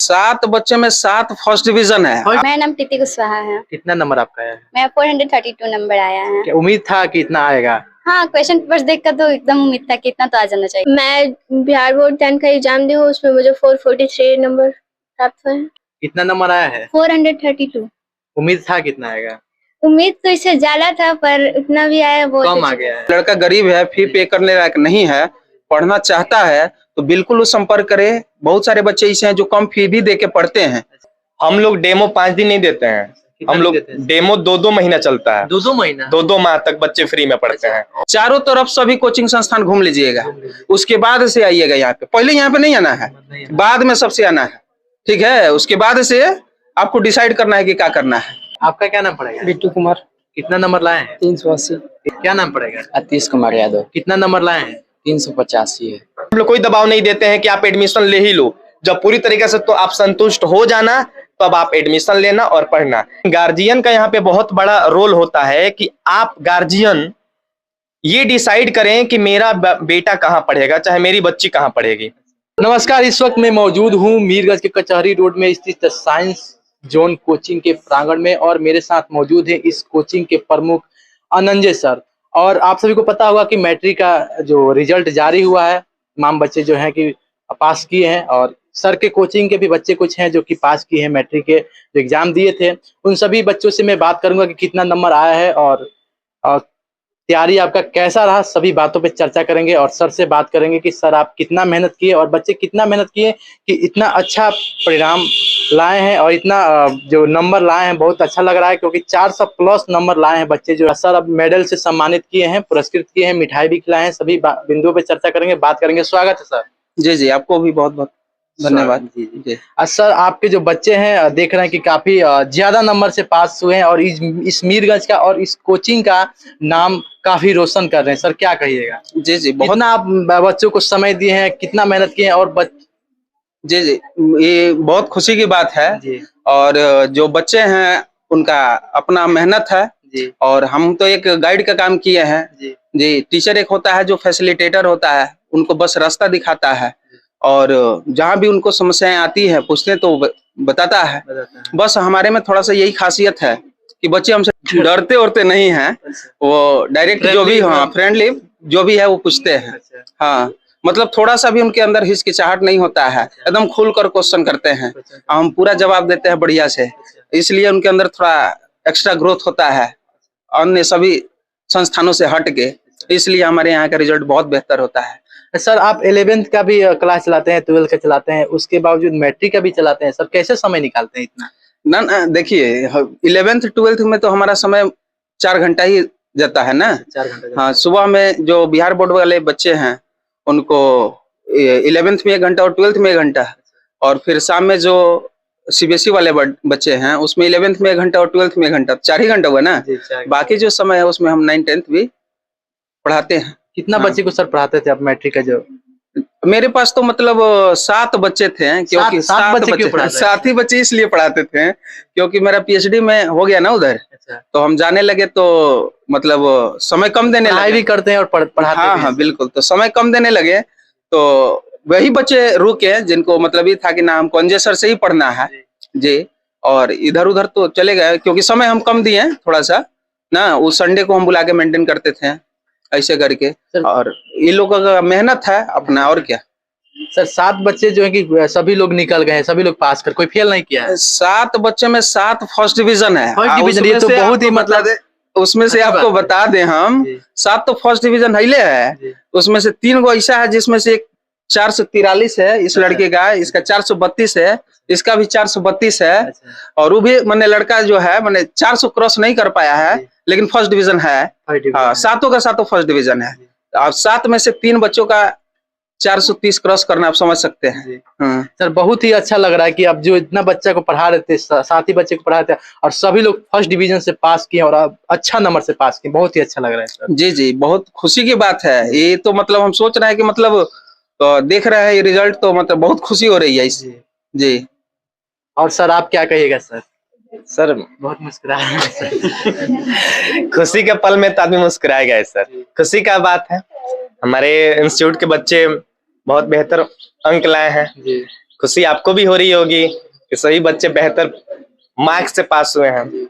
7 बच्चे में 7 first division है। मेरा नाम प्रीति कुशवाहा है। कितना नंबर आपका है? मेरा 432 नंबर आया है। क्या उम्मीद था कि इतना आएगा? हाँ, क्वेश्चन पेपर्स देखकर तो एकदम उम्मीद था कि इतना तो आ जाना चाहिए। मैं बिहार बोर्ड 10 का एग्जाम दी हूँ, उसमें मुझे 443 नंबर प्राप्त हुए। कितना नंबर आया है? 432। उम्मीद था कितना आएगा? उम्मीद तो इससे ज्यादा था, पर इतना भी आया वो कम आ गया है। लड़का गरीब है, फी पे करने लायक नहीं है, पढ़ना चाहता है तो बिल्कुल वो संपर्क करे। बहुत सारे बच्चे ऐसे हैं जो कम फी भी दे के पढ़ते हैं। हम लोग डेमो 5 दिन नहीं देते हैं, हम लोग डेमो 2-2 महीना चलता है। 2-2 महीना? 2-2 माह तक बच्चे फ्री में पढ़ते हैं। चारों तरफ सभी कोचिंग संस्थान घूम लीजिएगा, उसके बाद से आइएगा यहाँ पे। पहले यहाँ पे नहीं आना है, बाद में सबसे आना है, ठीक है? उसके बाद से आपको डिसाइड करना है कि क्या करना है। आपका क्या नाम पड़ेगा? बिट्टू कुमार। कितना नंबर लाए हैं? 380। क्या नाम पड़ेगा? आतिश कुमार यादव। कितना नंबर लाए हैं? 385 है। हम लोग कोई दबाव नहीं देते हैं कि आप एडमिशन ले ही लो। जब पूरी तरीके से तो आप संतुष्ट हो जाना, तब आप एडमिशन लेना और पढ़ना। गार्जियन का यहाँ पे बहुत बड़ा रोल होता है कि आप गार्जियन ये डिसाइड करें कि मेरा बेटा कहाँ पढ़ेगा, चाहे मेरी बच्ची कहाँ पढ़ेगी। नमस्कार, इस वक्त मैं मौजूद हूँ मीरगंज के कचहरी रोड में स्थित साइंस जोन कोचिंग के प्रांगण में, और मेरे साथ मौजूद है इस कोचिंग के प्रमुख अनंजय सर। और आप सभी को पता होगा कि मैट्रिक का जो रिजल्ट जारी हुआ है, तमाम बच्चे जो हैं कि पास किए हैं, और सर के कोचिंग के भी बच्चे कुछ हैं जो कि पास किए हैं। मैट्रिक के जो एग्जाम दिए थे, उन सभी बच्चों से मैं बात करूंगा कि कितना नंबर आया है और तैयारी आपका कैसा रहा। सभी बातों पे चर्चा करेंगे और सर से बात करेंगे कि सर आप कितना मेहनत किए और बच्चे कितना मेहनत किए कि इतना अच्छा परिणाम लाए हैं, और इतना जो नंबर लाए हैं बहुत अच्छा लग रहा है, क्योंकि 400 प्लस नंबर लाए हैं बच्चे। जो सर अब मेडल से सम्मानित किए हैं, पुरस्कृत किए हैं, मिठाई भी खिलाए हैं। सभी बिंदुओं पे चर्चा करेंगे, बात करेंगे। स्वागत है सर। जी जी, आपको भी बहुत बहुत धन्यवाद। जी सर, आपके जो बच्चे हैं देख रहे हैं कि काफी ज्यादा नंबर से पास हुए हैं, और इस मीरगंज का और इस कोचिंग का नाम काफी रोशन कर रहे हैं। सर क्या कहिएगा? जी जी, बहुत कितना आप बच्चों को समय दिए हैं, कितना मेहनत किए हैं, और जी जी, ये बहुत खुशी की बात है जी। और जो बच्चे हैं उनका अपना मेहनत है जी। और हम तो एक गाइड का काम किए हैं। जी। जी, टीचर एक होता है जो फैसिलिटेटर होता है, उनको बस रास्ता दिखाता है, और जहाँ भी उनको समस्याएं आती है पूछते हैं तो बताता है। बस हमारे में थोड़ा सा यही खासियत है कि बच्चे हमसे डरते उड़ते नहीं हैं, वो डायरेक्ट जो भी, हाँ, फ्रेंडली जो भी है वो पूछते हैं। हाँ, मतलब थोड़ा सा भी उनके अंदर हिचकिचाहट नहीं होता है, एकदम खुल कर क्वेश्चन करते हैं, हम पूरा जवाब देते हैं बढ़िया से। इसलिए उनके अंदर थोड़ा एक्स्ट्रा ग्रोथ होता है अन्य सभी संस्थानों से हट के, इसलिए हमारे यहाँ का रिजल्ट बहुत बेहतर होता है। सर, आप 11th का भी क्लास चलाते हैं, 12th का चलाते हैं, उसके बावजूद मैट्रिक का भी चलाते हैं। सर कैसे समय निकालते हैं इतना? ना देखिए, 11th 12th में तो हमारा समय 4 घंटा ही जाता है ना। 4 घंटे। हाँ, सुबह में जो बिहार बोर्ड वाले बच्चे हैं उनको 11th में 1 घंटा और 12th में 1 घंटा, और फिर शाम में जो सीबीएसई वाले बच्चे हैं उसमें 11th में 1 घंटा और 12th में 1 घंटा, 4 ही घंटा हुआ ना। बाकी जो समय है उसमें हम 9th 10th भी पढ़ाते हैं। कितना बच्चे को सर पढ़ाते थे आप मैट्रिक का? जो मेरे पास तो मतलब 7 बच्चे थे, क्योंकि 7 बच्चे, 7 ही बच्चे इसलिए पढ़ाते थे क्योंकि मेरा पीएचडी में हो गया ना उधर। तो हम जाने लगे तो मतलब समय कम देने लगे। भी करते हैं और पढ़ाते हाँ हाँ बिल्कुल, तो समय कम देने लगे तो वही बच्चे रुके जिनको मतलब ये था कि ना हमको अंजय सर से ही पढ़ना है जी, और इधर उधर तो चले गए क्योंकि समय हम कम दिए थोड़ा सा ना। उस संडे को हम बुला के मेंटेन करते थे ऐसे करके, और ये लोगों का मेहनत है अपना, और क्या। सर 7 बच्चे जो है कि सभी लोग निकल गए हैं, सभी लोग पास कर, कोई फेल नहीं किया है। 7 बच्चे में 7 फर्स्ट डिवीजन है। फर्स्ट डिवीजन, ये तो बहुत ही मतलब उसमें से आपको बता दें हम 7 तो फर्स्ट डिवीजन हिले है, उसमें से 3 गो ऐसा है जिसमें से एक 443 है इस लड़के का, इसका 432 है, इसका भी 432 है, और वो भी मैंने लड़का जो है मैंने 400 क्रॉस नहीं कर पाया है लेकिन फर्स्ट डिवीजन है। हाँ, 7 का 7 फर्स्ट डिवीजन है, और 7 में से 3 बच्चों का 430 क्रॉस करना आप समझ सकते हैं। सर बहुत ही अच्छा लग रहा है कि आप जो इतना बच्चा को पढ़ा रहे थे, 7 ही बच्चे को पढ़ा रहे थे, और सभी लोग फर्स्ट डिवीजन से पास किए और आप अच्छा नंबर से पास किए। बहुत ही अच्छा लग रहा है सर। जी जी, बहुत खुशी की बात है ये तो। मतलब हम सोच रहे हैं कि मतलब देख रहे हैं ये रिजल्ट तो मतलब बहुत खुशी हो रही है इससे जी। और सर आप क्या कहिएगा? सर सर बहुत मुस्कुरा रहे हैं। खुशी के पल में तो आदमी मुस्कुराएगा सर, खुशी का बात है। हमारे इंस्टीट्यूट के बच्चे बहुत बेहतर अंक लाए हैं, खुशी आपको भी हो रही होगी कि सभी बच्चे बेहतर मार्क्स से पास हुए हैं।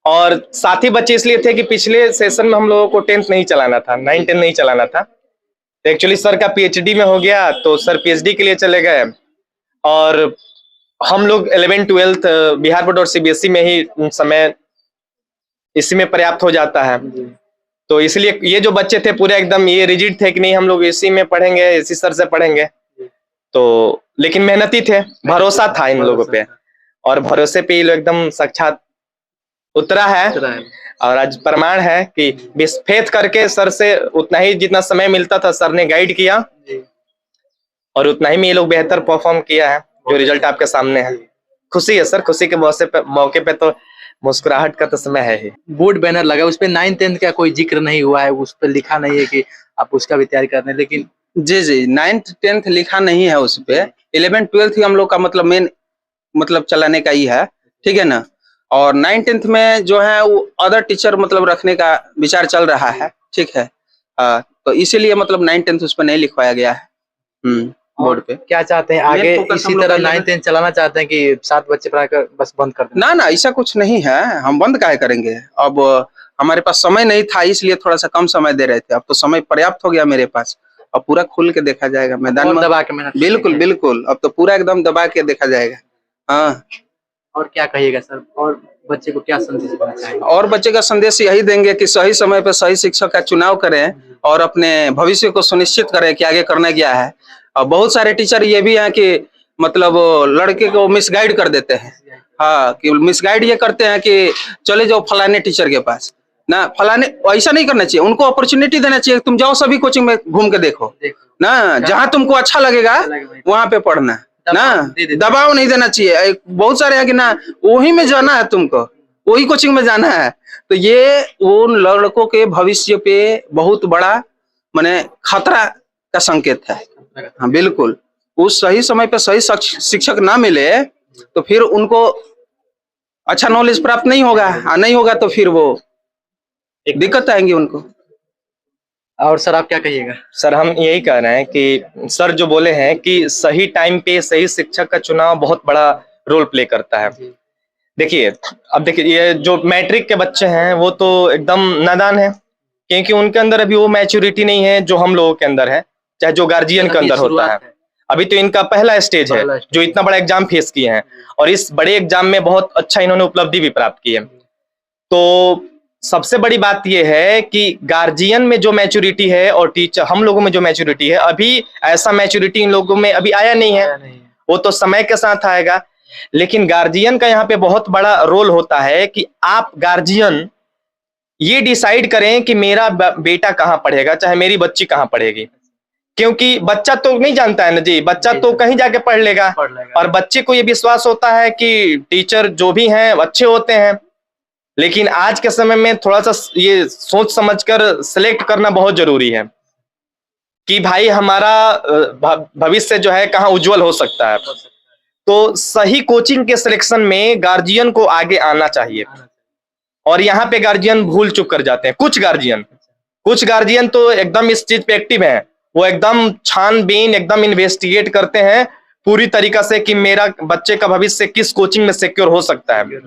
और साथी बच्चे इसलिए थे कि पिछले सेशन में हम लोगों को 10th नहीं चलाना था, 9 10 नहीं चलाना था। तो एक्चुअली सर का पीएचडी में हो गया, तो सर पीएचडी के लिए चले गए और हम लोग 11 12th बिहार बोर्ड और सीबीएसई में ही समय इसी में पर्याप्त हो जाता है। तो इसलिए ये जो बच्चे थे पूरे एकदम ये रिजिड थे कि नहीं हम लोग इसी में पढ़ेंगे, इसी सर से पढ़ेंगे। तो लेकिन मेहनती थे, भरोसा था इन लोगों पे, और भरोसे पे ये लोग एकदम साक्षात उतरा है। और आज प्रमाण है कि फेथ करके सर से उतना ही जितना समय मिलता था सर ने गाइड किया, और उतना ही में ये लोग बेहतर परफॉर्म किया है, जो रिजल्ट आपके सामने है। खुशी है सर, खुशी के मौके पे तो मुस्कुराहट का तो समय है ही। बोर्ड बैनर लगा, उस पे 9 10 का कोई जिक्र नहीं हुआ है, उस पर लिखा नहीं है कि आप उसका भी तैयारी कर रहे हैं, लेकिन जी जी 9th 10th लिखा नहीं है उस पे। 11 12th ही हम लोग का मतलब मेन मतलब चलाने का ही है, ठीक है ना। और 9 10th में जो है वो अदर टीचर मतलब रखने का विचार चल रहा है, ठीक है। तो इसीलिए मतलब 9 10th उस पर नहीं लिखवाया गया है बोर्ड पे। क्या चाहते हैं आगे focus इसी हम लोग तरह का 9 10 चलाना चाहते हैं कि 7 बच्चे पढ़ाकर बस बंद कर दें? ना ना ऐसा कुछ नहीं है, हम बंद काहे करेंगे। अब हमारे पास समय नहीं था इसलिए थोड़ा सा कम समय दे रहे थे, अब तो समय पर्याप्त हो गया मेरे पास, अब पूरा खुल के देखा जाएगा मैदान और में। दबा के मेहनत बिल्कुल करेंगे। बिल्कुल, अब तो पूरा एकदम दबा के देखा जाएगा। हाँ, और क्या कहिएगा सर, और बच्चे को क्या संदेश देना चाहेंगे? और बच्चे का संदेश यही देंगे कि सही समय पर सही शिक्षक का चुनाव करें और अपने भविष्य को सुनिश्चित करें कि आगे करना क्या है। और बहुत सारे टीचर ये भी हैं कि मतलब लड़के को मिसगाइड कर देते हैं। हाँ, कि मिसगाइड ये करते हैं कि चले जाओ फलाने टीचर के पास ना, फलाने, ऐसा नहीं करना चाहिए। उनको अपॉर्चुनिटी देना चाहिए, तुम जाओ सभी कोचिंग में घूम के देखो ना, जहाँ तुमको अच्छा लगेगा वहां पे पढ़ना ना, दबाव नहीं देना चाहिए। बहुत सारे हैं कि ना वही में जाना है, तुमको वही कोचिंग में जाना है, तो ये उन लड़कों के भविष्य पे बहुत बड़ा माने खतरा का संकेत है। हाँ बिल्कुल, उस सही समय पे सही शिक्षक ना मिले तो फिर उनको अच्छा नॉलेज प्राप्त नहीं होगा, नहीं होगा तो फिर वो दिक्कत आएंगी उनको। और सर आप क्या कहिएगा? सर हम यही कह रहे हैं कि सर जो बोले हैं कि सही टाइम पे सही शिक्षक का चुनाव बहुत बड़ा रोल प्ले करता है। देखिए, अब देखिए ये जो मैट्रिक के बच्चे हैं वो तो एकदम नादान है, क्योंकि उनके अंदर अभी वो मैच्योरिटी नहीं है जो हम लोगों के अंदर है, चाहे जो गार्जियन के अंदर होता है। अभी तो इनका पहला स्टेज है जो इतना बड़ा एग्जाम फेस किए हैं, और इस बड़े एग्जाम में बहुत अच्छा इन्होंने उपलब्धि भी प्राप्त की है। तो सबसे बड़ी बात यह है कि गार्जियन में जो मैच्योरिटी है और टीचर हम लोगों में जो मैच्योरिटी है, अभी ऐसा मैच्योरिटी इन लोगों में अभी आया नहीं है, वो तो समय के साथ आएगा। लेकिन गार्जियन का यहाँ पे बहुत बड़ा रोल होता है कि आप गार्जियन ये डिसाइड करें कि मेरा बेटा कहाँ पढ़ेगा, चाहे मेरी बच्ची कहाँ पढ़ेगी। क्योंकि बच्चा तो नहीं जानता है ना जी, बच्चा तो कहीं जाके पढ़ लेगा, और बच्चे को ये विश्वास होता है कि टीचर जो भी हैं अच्छे होते हैं। लेकिन आज के समय में थोड़ा सा ये सोच समझकर सिलेक्ट करना बहुत जरूरी है कि भाई हमारा भविष्य जो है कहाँ उज्जवल हो सकता है। तो सही कोचिंग के सिलेक्शन में गार्जियन को आगे आना चाहिए, और यहाँ पे गार्जियन भूल चूक कर जाते हैं। कुछ गार्जियन तो एकदम इस चीज पे एक्टिव हैं, वो एकदम छानबीन एकदम इन्वेस्टिगेट करते हैं पूरी तरीका से कि मेरा बच्चे का भविष्य किस कोचिंग में सिक्योर हो सकता है।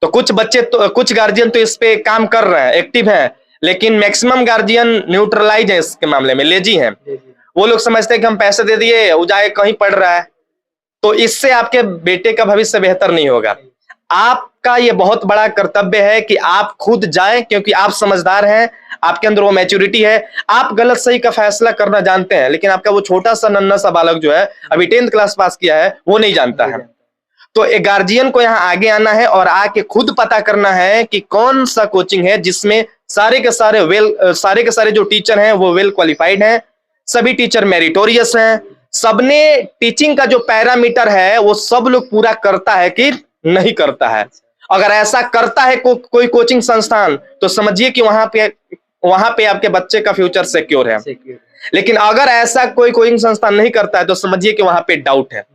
तो कुछ गार्जियन तो इस पे काम कर रहे हैं, एक्टिव हैं, लेकिन मैक्सिमम गार्जियन न्यूट्रलाइज है इसके मामले में, लेजी हैं। वो लोग समझते हैं कि हम पैसे दे दिए, वो जाए कहीं पढ़ रहा है, तो इससे आपके बेटे का भविष्य बेहतर नहीं होगा। आपका ये बहुत बड़ा कर्तव्य है कि आप खुद जाएं, क्योंकि आप समझदार हैं, आपके अंदर वो मैच्योरिटी है, आप गलत सही का फैसला करना जानते हैं। लेकिन आपका वो छोटा सा नन्हा सा बालक जो है अभी 10th क्लास पास किया है, वो नहीं जानता है। तो एक गार्जियन को यहाँ आगे आना है और आके खुद पता करना है कि कौन सा कोचिंग है जिसमें सारे के सारे जो टीचर हैं वो वेल क्वालिफाइड हैं, सभी टीचर मेरिटोरियस हैं, सबने टीचिंग का जो पैरामीटर है वो सब लोग पूरा करता है कि नहीं करता है। अगर ऐसा करता है कोई कोचिंग संस्थान, तो समझिए कि वहां पे आपके बच्चे का फ्यूचर सिक्योर है। लेकिन अगर ऐसा कोई कोचिंग संस्थान नहीं करता है, तो समझिए कि वहां पे डाउट है।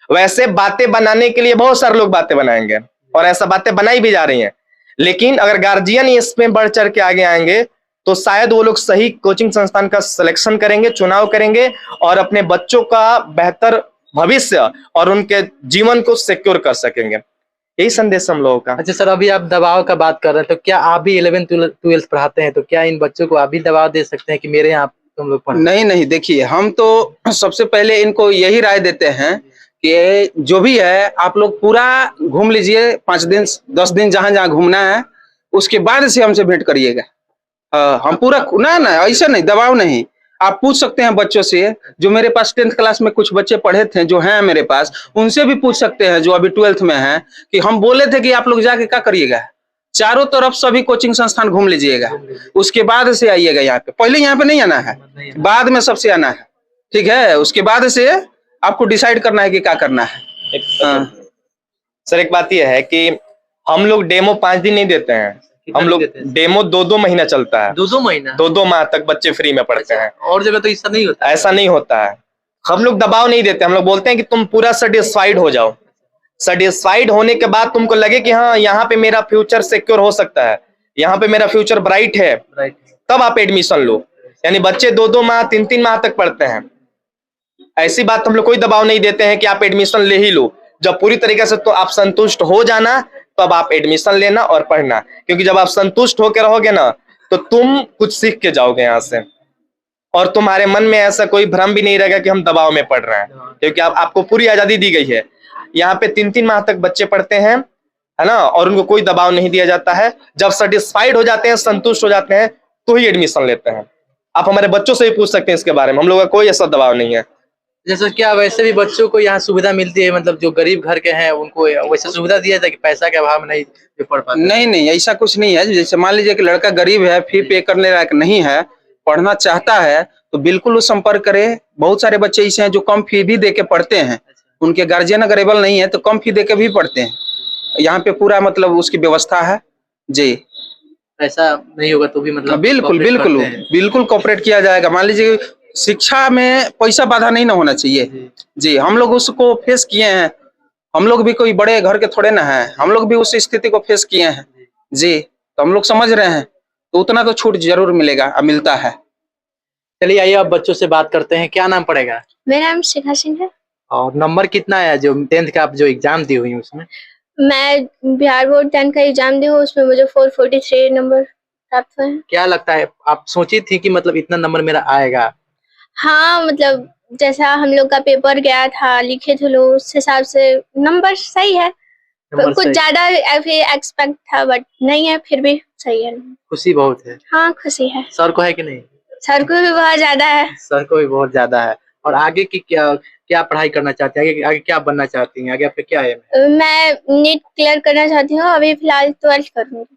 वैसे बातें बनाने के लिए बहुत सारे लोग बातें बनाएंगे, और ऐसा बातें बनाई भी जा रही हैं, लेकिन अगर गार्जियन इसमें बढ़ चढ़ के आगे आएंगे तो शायद वो लोग सही कोचिंग संस्थान का सिलेक्शन करेंगे, चुनाव करेंगे, और अपने बच्चों का बेहतर भविष्य और उनके जीवन को सिक्योर कर सकेंगे। यही संदेश हम लोगों का। अच्छा सर, अभी आप दबाव का बात कर रहे हैं, तो क्या आप भी 11th 12th पढ़ाते हैं, तो क्या इन बच्चों को आप भी दबाव दे सकते हैं कि मेरे यहाँ तुम लोग पढ़ो? नहीं नहीं, देखिए हम तो सबसे पहले इनको यही राय देते हैं कि जो भी है आप लोग पूरा घूम लीजिए, 5 दिन 10 दिन जहां जहां घूमना है, उसके बाद से हमसे भेंट करिएगा। हम पूरा ना ऐसा नहीं, दबाव नहीं। आप पूछ सकते हैं बच्चों से, जो मेरे पास 10th क्लास में कुछ बच्चे पढ़े थे जो हैं मेरे पास, उनसे भी पूछ सकते हैं जो अभी 12th में हैं, कि हम बोले थे कि आप लोग जाके क्या करिएगा, चारों तरफ सभी कोचिंग संस्थान घूम लीजिएगा, उसके बाद से आइएगा यहाँ पे। पहले यहाँ पे नहीं आना है, बाद में सबसे आना है, ठीक है? उसके बाद से आपको डिसाइड करना है कि क्या करना है। सर एक बात यह है कि हम लोग डेमो 5 दिन नहीं देते हैं, हम लोग डेमो 2-2 महीना चलता है। 2 महीना 2-2 माह तक बच्चे फ्री में पढ़ते हैं। और जगह तो ऐसा नहीं होता? ऐसा नहीं होता है। हम लोग दबाव नहीं देते, हम लोग बोलते हैं कि तुम पूरा सेटिस्फाइड हो जाओ। सेटिस्फाइड होने के बाद तुमको लगे कि हाँ यहाँ पे मेरा फ्यूचर सिक्योर हो सकता है, यहाँ पे मेरा फ्यूचर ब्राइट है, तब आप एडमिशन लो। यानी बच्चे 2-2 माह 3-3 माह तक पढ़ते हैं। ऐसी बात हम लोग कोई दबाव नहीं देते हैं कि आप एडमिशन ले ही लो। जब पूरी तरीके से तो आप संतुष्ट हो जाना, तब आप एडमिशन लेना और पढ़ना। क्योंकि जब आप संतुष्ट होकर रहोगे ना, तो तुम कुछ सीख के जाओगे यहाँ से, और तुम्हारे मन में ऐसा कोई भ्रम भी नहीं रहेगा कि हम दबाव में पढ़ रहे हैं, क्योंकि आपको पूरी आजादी दी गई है। यहाँ पे 3-3 माह तक बच्चे पढ़ते हैं, है ना, और उनको कोई दबाव नहीं दिया जाता है। जब सेटिस्फाइड हो जाते हैं, संतुष्ट हो जाते हैं, तो ही एडमिशन लेते हैं। आप हमारे बच्चों से भी पूछ सकते हैं इसके बारे में, हम लोगों का कोई ऐसा दबाव नहीं है। जैसे क्या वैसे भी बच्चों को यहाँ सुविधा मिलती है, मतलब जो गरीब घर के हैं उनको वैसे सुविधा दिया जाए कि पैसा के अभाव में नहीं पढ़ पाते? नहीं नहीं, ऐसा कुछ नहीं है। जैसे मान लीजिए कि लड़का गरीब है, फी पे करने लायक नहीं है, पढ़ना चाहता है, तो बिल्कुल वो संपर्क करे। बहुत सारे बच्चे ऐसे हैं जो कम फी भी दे के पढ़ते हैं, उनके गार्जियन अगर एबल नहीं है तो कम फी दे के भी पढ़ते हैं। यहाँ पे पूरा मतलब उसकी व्यवस्था है जी। ऐसा नहीं होगा तो भी मतलब बिल्कुल बिल्कुल बिल्कुल कोऑपरेट किया जाएगा। मान लीजिए शिक्षा में पैसा बाधा नहीं ना होना चाहिए जी। हम लोग उसको फेस किए हैं, हम लोग भी कोई बड़े घर के थोड़े ना हैं, हम लोग भी उस स्थिति को फेस किए हैं जी, तो हम लोग समझ रहे हैं। तो उतना तो छूट जरूर मिलेगा, मिलता है। चलिए आइए अब बच्चों से बात करते हैं। क्या नाम पड़ेगा? मेरा नाम शिखा सिंह है। और नंबर कितना है जो 10th का आप जो एग्जाम दी हुई उसमें? मैं बिहार बोर्ड 10 का एग्जाम दी हूँ, उसमें मुझे 443 नंबर प्राप्त हुए हैं। क्या लगता है, आप सोची थी कि मतलब इतना नंबर मेरा आएगा? हाँ, मतलब जैसा हम लोग का पेपर गया था, लिखे थे लोग, उस हिसाब से नंबर सही है। कुछ ज्यादा एक्सपेक्ट था बट नहीं है, फिर भी सही है। खुशी बहुत है। हाँ खुशी है। सर को है कि नहीं? सर को भी बहुत ज्यादा है। सर को भी बहुत ज्यादा है। और आगे की क्या पढ़ाई करना चाहते हैं? आगे क्या बनना चाहती हैं? आगे आपका क्या है? मैं नीट क्लियर करना चाहती हूँ, अभी फिलहाल 12th करूँगी।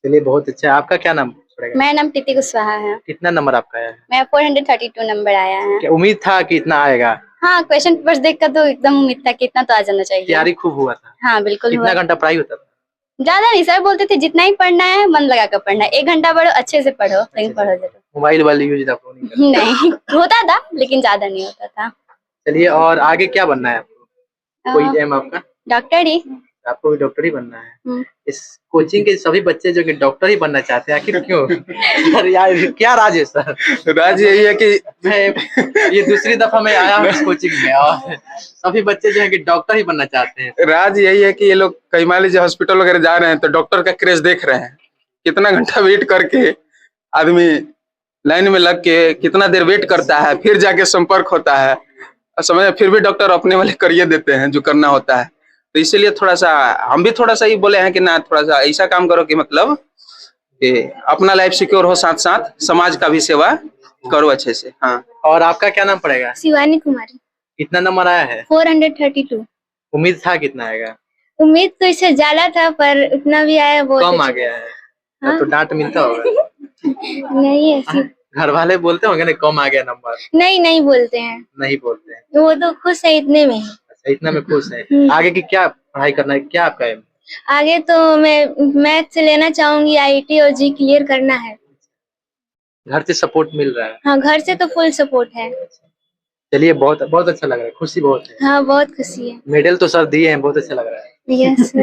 चलिए बहुत अच्छा। आपका क्या नाम पड़ेगा? मेरा नाम प्रीति कुशवाहा है। कितना नंबर आपका है? मेरा 432 नंबर आया है। क्या उम्मीद था कि इतना आएगा? हाँ, क्वेश्चन पेपर देखकर तो एकदम उम्मीद था कि इतना तो आ जाना चाहिए। तैयारी खूब हुआ था? हाँ बिल्कुल कितना घंटा पढ़ाई होता था? ज्यादा नहीं, सर बोलते थे जितना ही पढ़ना है मन लगा कर पढ़ना है, 1 घंटा पढ़ो, अच्छे से पढ़ो, लेकिन पढ़ो जरूर। मोबाइल वाले यूज आप लोग नहीं होता था लेकिन ज्यादा नहीं होता था। चलिए, और आगे क्या बनना है आपको? कोई एम आपका? डॉक्टर ही। आपको भी डॉक्टर ही बनना है? इस कोचिंग के सभी बच्चे जो कि डॉक्टर ही बनना चाहते हैं, आखिर क्यों? सर यार क्या राज है सर? राज यही है कि मैं ये दूसरी दफा मैं आया हूँ इस कोचिंग में, और सभी बच्चे जो है कि डॉक्टर ही बनना चाहते हैं। राज यही है कि ये लोग कहीं मान लीजिए हॉस्पिटल वगैरह जा रहे हैं तो डॉक्टर का क्रेज देख रहे हैं, कितना घंटा वेट करके आदमी लाइन में लग के कितना देर वेट करता है, फिर जाके संपर्क होता है, और समझ फिर भी डॉक्टर अपने वाले करिए देते हैं जो करना होता है। तो इसीलिए थोड़ा सा हम भी थोड़ा सा ही बोले हैं कि ना, थोड़ा सा ऐसा काम करो कि मतलब कि अपना लाइफ सिक्योर हो, साथ साथ समाज का भी सेवा करो अच्छे से। हाँ। और आपका क्या नाम पड़ेगा? शिवानी कुमारी। कितना नंबर आया है? 432। उम्मीद था कितना आएगा? उम्मीद तो इससे ज्यादा था, पर इतना भी आया बहुत कम आ अच्छा। गया है। तो डांट मिलता होगा? नहीं ऐसी घर वाले बोलते होंगे ना कम आ गया नंबर? नहीं बोलते हैं, नहीं बोलते हैं। वो तो खुश है इतने में ही। अच्छा, इतना में खुश है। आगे की क्या पढ़ाई करना है, क्या आपका है? आगे तो मैं मैथ से लेना चाहूंगी, आईटी और जी क्लियर करना है। घर से सपोर्ट मिल रहा है? हाँ, घर से तो फुल सपोर्ट है। चलिए बहुत बहुत अच्छा लग रहा है, खुशी बहुत है। हाँ बहुत खुशी है। मेडल तो सर दिए हैं, बहुत अच्छा लग रहा है। यस।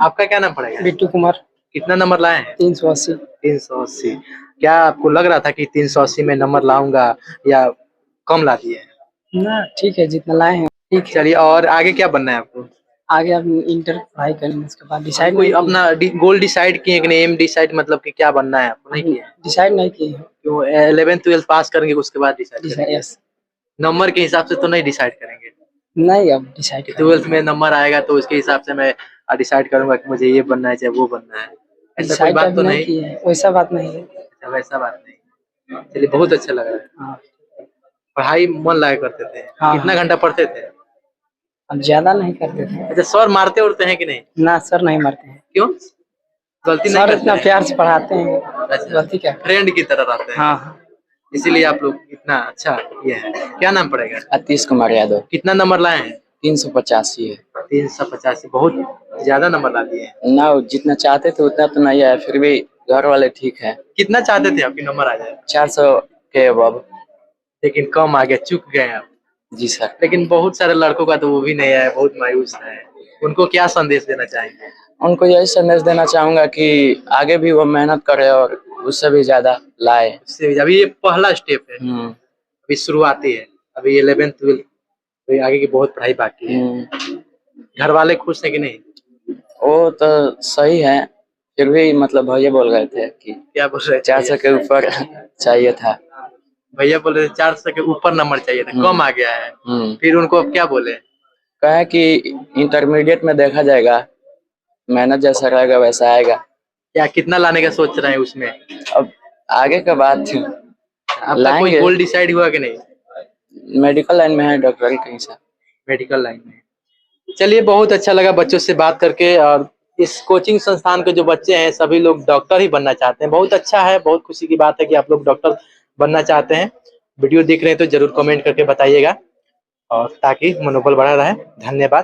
आपका क्या नाम पड़ेगा? बिट्टू कुमार। कितना नंबर लाए हैं? 380। 380। क्या आपको लग रहा था कि 380 में नंबर लाऊंगा या कम ला दिए? ना ठीक है, जितना लाए हैं ठीक है। चलिए, और आगे क्या बनना है आपको? आगे अब इंटर पढ़ाई करेंगे, उसके बाद डिसाइड कोई अपना गोल डिसाइड किए कि नहीं? एम डिसाइड मतलब कि क्या बनना है आपको? नहीं किया? डिसाइड नहीं किए हैं। क्यों? 11th 12th पास करेंगे उसके बाद डिसाइड करेंगे? यस, नंबर के हिसाब से तो नहीं डिसाइड करेंगे? नहीं अब डिसाइड 12th में नंबर आएगा तो उसके हिसाब से मैं डिसाइड करूंगा कि मुझे ये बनना है चाहे वो बनना है। ऐसा कोई बात तो नहीं? किए हैं, वैसा बात नहीं है। अच्छा, वैसा बात नहीं। चलिए, बहुत अच्छा लग रहा है। हाँ, पढ़ाई मन लगा करते थे? हाँ। कितना घंटा पढ़ते थे? अब ज्यादा नहीं करते थे। अच्छा, सर मारते उड़ते हैं कि नहीं? ना सर नहीं मारते हैं। क्यों? गलती नहीं सर करते इतना हैं? प्यार से पढ़ाते हैं। अच्छा, गलती क्या? फ्रेंड की तरह रहते हैं। हाँ, इसीलिए आप लोग इतना अच्छा ये है। क्या नाम पड़ेगा? आतिश कुमार यादव। कितना नंबर लाए हैं? 385 है। 385, बहुत ज्यादा नंबर ला दिए हैं। ना जितना चाहते थे उतना तो नहीं आया, फिर भी घर वाले ठीक है। कितना चाहते थे आपकी नंबर आ जाए? 400 के अबव। लेकिन कम आ गया, चूक गए आप। जी सर। लेकिन बहुत सारे लड़कों का तो वो भी नहीं आया, बहुत मायूस है। उनको क्या संदेश देना चाहेंगे? उनको यही संदेश देना चाहूंगा कि आगे भी वो मेहनत करे और उससे भी ज्यादा लाए। उससे अभी ये पहला स्टेप है, अभी शुरुआती है। अभी 11th 12th, अभी आगे की बहुत पढ़ाई बाकी है। घर वाले खुश है कि नहीं? वो तो सही है, फिर भी मतलब भैया बोल रहे थे कि क्या बोल रहे थे? 400 के ऊपर चाहिए था। भैया बोल रहे थे 400 के ऊपर नंबर चाहिए था, कम आ गया है। फिर उनको अब क्या बोले? कहा कि इंटरमीडिएट में देखा जाएगा, मेहनत जैसा रहेगा वैसा आएगा। क्या कितना लाने का सोच रहे हैं उसमें? अब आगे का बात आपका कोई गोल डिसाइड हुआ कि नहीं? मेडिकल लाइन में है, डॉक्टरी कहीं से। मेडिकल लाइन में। चलिए, बहुत अच्छा लगा बच्चों से बात करके। और इस कोचिंग संस्थान के जो बच्चे हैं सभी लोग डॉक्टर ही बनना चाहते हैं। बहुत अच्छा है, बहुत खुशी की बात है कि आप लोग डॉक्टर बनना चाहते हैं। वीडियो देख रहे हैं तो जरूर कमेंट करके बताइएगा, और ताकि मनोबल बढ़ा रहे। धन्यवाद।